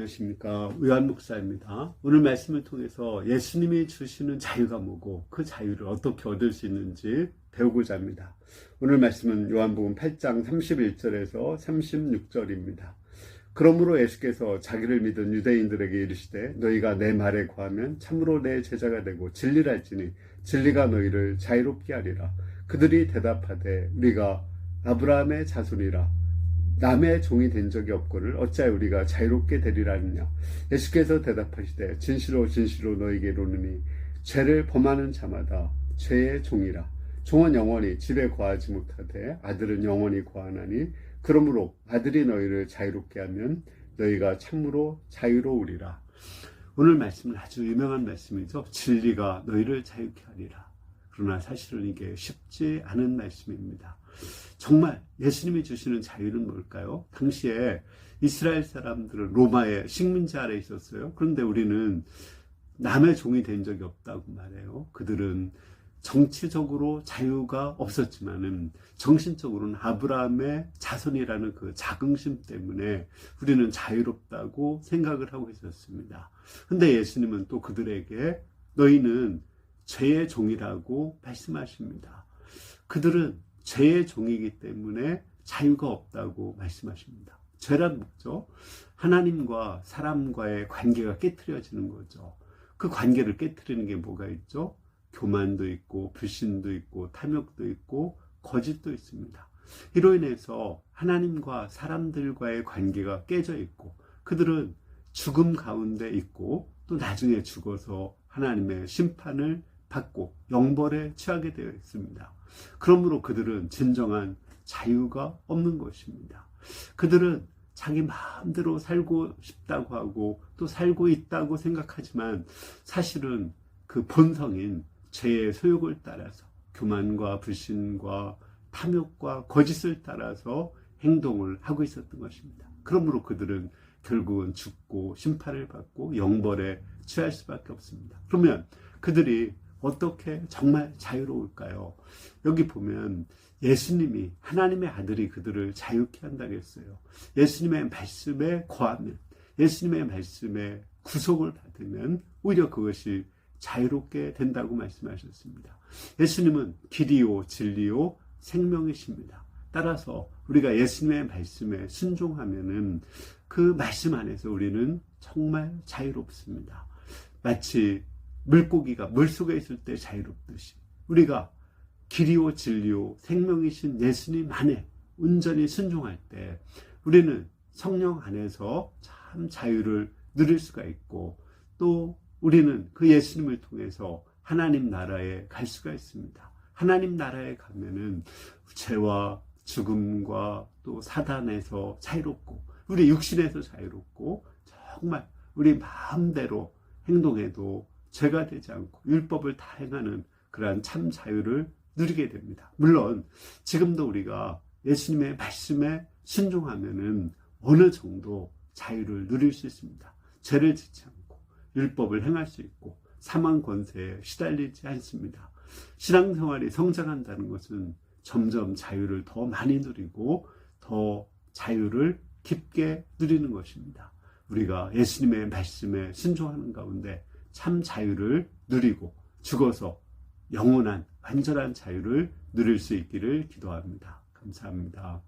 안녕하십니까. 의완 목사입니다. 오늘 말씀을 통해서 예수님이 주시는 자유가 뭐고 그 자유를 어떻게 얻을 수 있는지 배우고자 합니다. 오늘 말씀은 요한복음 8장 31절에서 36절입니다. 그러므로 예수께서 자기를 믿은 유대인들에게 이르시되 너희가 내 말에 거하면 참으로 내 제자가 되고 진리를 알지니 진리가 너희를 자유롭게 하리라. 그들이 대답하되 우리가 아브라함의 자손이라 남의 종이 된 적이 없거늘 어찌하여 우리가 자유롭게 되리라 하느냐. 예수께서 대답하시되 진실로 진실로 너희에게 이르노니 죄를 범하는 자마다 죄의 종이라. 종은 영원히 집에 거하지 못하되 아들은 영원히 거하나니 그러므로 아들이 너희를 자유롭게 하면 너희가 참으로 자유로우리라. 오늘 말씀은 아주 유명한 말씀이죠. 진리가 너희를 자유케 하리라. 그러나 사실은 이게 쉽지 않은 말씀입니다. 정말 예수님이 주시는 자유는 뭘까요? 당시에 이스라엘 사람들은 로마의 식민지 아래 있었어요. 그런데 우리는 남의 종이 된 적이 없다고 말해요. 그들은 정치적으로 자유가 없었지만은 정신적으로는 아브라함의 자손이라는 그 자긍심 때문에 우리는 자유롭다고 생각을 하고 있었습니다. 근데 예수님은 또 그들에게 너희는 죄의 종이라고 말씀하십니다. 그들은 죄의 종이기 때문에 자유가 없다고 말씀하십니다. 죄란 뭐죠? 하나님과 사람과의 관계가 깨트려지는 거죠. 그 관계를 깨트리는 게 뭐가 있죠? 교만도 있고 불신도 있고 탐욕도 있고 거짓도 있습니다. 이로 인해서 하나님과 사람들과의 관계가 깨져 있고 그들은 죽음 가운데 있고 또 나중에 죽어서 하나님의 심판을 받고 영벌에 처하게 되어 있습니다. 그러므로 그들은 진정한 자유가 없는 것입니다. 그들은 자기 마음대로 살고 싶다고 하고 또 살고 있다고 생각하지만 사실은 그 본성인 죄의 소욕을 따라서 교만과 불신과 탐욕과 거짓을 따라서 행동을 하고 있었던 것입니다. 그러므로 그들은 결국은 죽고 심판을 받고 영벌에 처할 수밖에 없습니다. 그러면 그들이 어떻게 정말 자유로울까요? 여기 보면 예수님이 하나님의 아들이 그들을 자유케 한다고 했어요. 예수님의 말씀에 거하면 예수님의 말씀에 구속을 받으면 오히려 그것이 자유롭게 된다고 말씀하셨습니다. 예수님은 길이요 진리요 생명이십니다. 따라서 우리가 예수님의 말씀에 순종하면은 그 말씀 안에서 우리는 정말 자유롭습니다. 마치 물고기가 물속에 있을 때 자유롭듯이 우리가 길이요 진리요 생명이신 예수님 안에 온전히 순종할 때 우리는 성령 안에서 참 자유를 누릴 수가 있고 또 우리는 그 예수님을 통해서 하나님 나라에 갈 수가 있습니다. 하나님 나라에 가면은 죄와 죽음과 또 사단에서 자유롭고 우리 육신에서 자유롭고 정말 우리 마음대로 행동해도 죄가 되지 않고 율법을 다 행하는 그러한 참 자유를 누리게 됩니다. 물론 지금도 우리가 예수님의 말씀에 순종하면은 어느 정도 자유를 누릴 수 있습니다. 죄를 짓지 않고 율법을 행할 수 있고 사망 권세에 시달리지 않습니다. 신앙생활이 성장한다는 것은 점점 자유를 더 많이 누리고 더 자유를 깊게 누리는 것입니다. 우리가 예수님의 말씀에 순종하는 가운데 참 자유를 누리고 죽어서 영원한 완전한 자유를 누릴 수 있기를 기도합니다. 감사합니다.